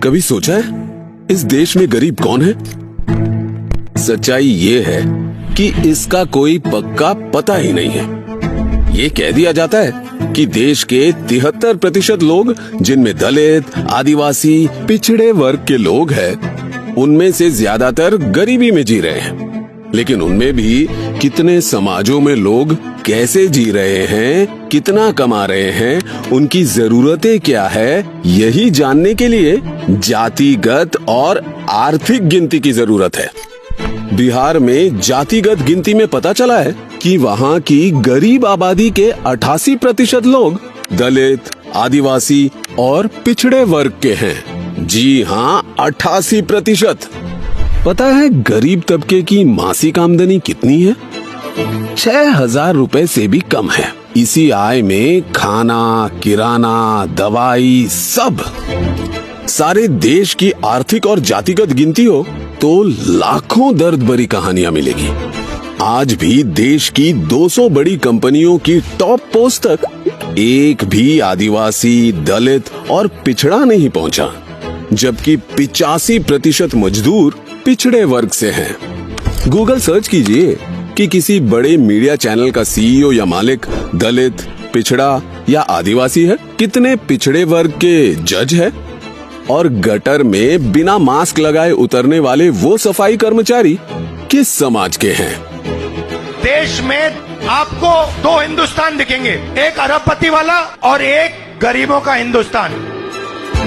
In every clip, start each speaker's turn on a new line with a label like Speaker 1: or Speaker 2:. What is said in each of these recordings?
Speaker 1: कभी सोचा है इस देश में गरीब कौन है? सच्चाई ये है कि इसका कोई पक्का पता ही नहीं है। ये कह दिया जाता है कि देश के 73% लोग, जिनमें दलित, आदिवासी, पिछड़े वर्ग के लोग हैं, उनमें से ज्यादातर गरीबी में जी रहे हैं। लेकिन उनमें भी कितने समाजों में लोग कैसे जी रहे हैं, कितना कमा रहे हैं, उनकी जरूरतें क्या है, यही जानने के लिए जातिगत और आर्थिक गिनती की जरूरत है। बिहार में जातिगत गिनती में पता चला है कि वहाँ की गरीब आबादी के 88% लोग दलित, आदिवासी और पिछड़े वर्ग के हैं। जी हाँ, 88%। पता है गरीब तबके की मासिक आमदनी कितनी है? 6,000 रुपए से भी कम है। इसी आय में खाना, किराना, दवाई सब। सारे देश की आर्थिक और जातिगत गिनती हो तो लाखों दर्द भरी कहानियां मिलेगी। आज भी देश की 200 बड़ी कंपनियों की टॉप पोस्ट तक एक भी आदिवासी, दलित और पिछड़ा नहीं पहुंचा, जबकि 85% मजदूर पिछड़े वर्ग से हैं। गूगल सर्च कीजिए कि किसी बड़े मीडिया चैनल का सीईओ या मालिक दलित, पिछड़ा या आदिवासी है? कितने पिछड़े वर्ग के जज है? और गटर में बिना मास्क लगाए उतरने वाले वो सफाई कर्मचारी किस समाज के हैं?
Speaker 2: देश में आपको 2 हिंदुस्तान दिखेंगे, एक अरबपति वाला और एक गरीबों का हिंदुस्तान।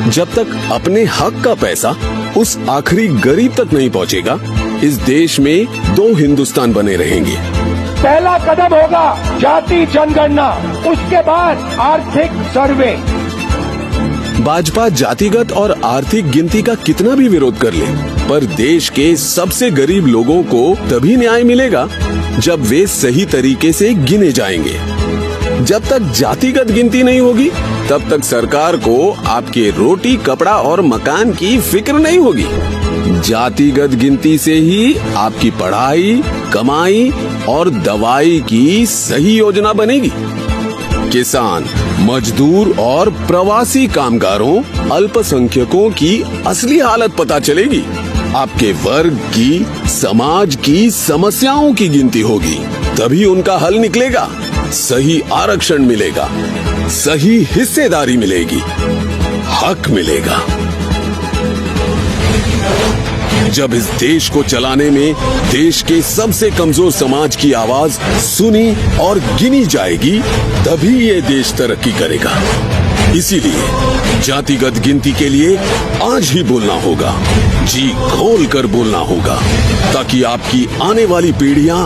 Speaker 1: जब तक अपने हक का पैसा उस आखिरी गरीब तक नहीं पहुंचेगा, इस देश में 2 हिंदुस्तान बने रहेंगे।
Speaker 2: पहला कदम होगा जाति जनगणना, उसके बाद आर्थिक सर्वे।
Speaker 1: भाजपा जातिगत और आर्थिक गिनती का कितना भी विरोध कर ले, पर देश के सबसे गरीब लोगों को तभी न्याय मिलेगा जब वे सही तरीके से गिने जाएंगे। जब तक जातिगत गिनती नहीं होगी, तब तक सरकार को आपके रोटी, कपड़ा और मकान की फिक्र नहीं होगी। जातिगत गिनती से ही आपकी पढ़ाई, कमाई और दवाई की सही योजना बनेगी। किसान, मजदूर और प्रवासी कामगारों, अल्पसंख्यकों की असली हालत पता चलेगी। आपके वर्ग की, समाज की समस्याओं की गिनती होगी, तभी उनका हल निकलेगा। सही आरक्षण मिलेगा, सही हिस्सेदारी मिलेगी, हक मिलेगा। जब इस देश को चलाने में देश के सबसे कमजोर समाज की आवाज सुनी और गिनी जाएगी, तभी ये देश तरक्की करेगा। इसीलिए जातिगत गिनती के लिए आज ही बोलना होगा, जी खोल कर बोलना होगा, ताकि आपकी आने वाली पीढ़ियां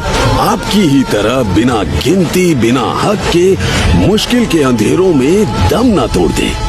Speaker 1: आपकी ही तरह बिना गिनती, बिना हक के मुश्किल के अंधेरों में दम न तोड़ दें।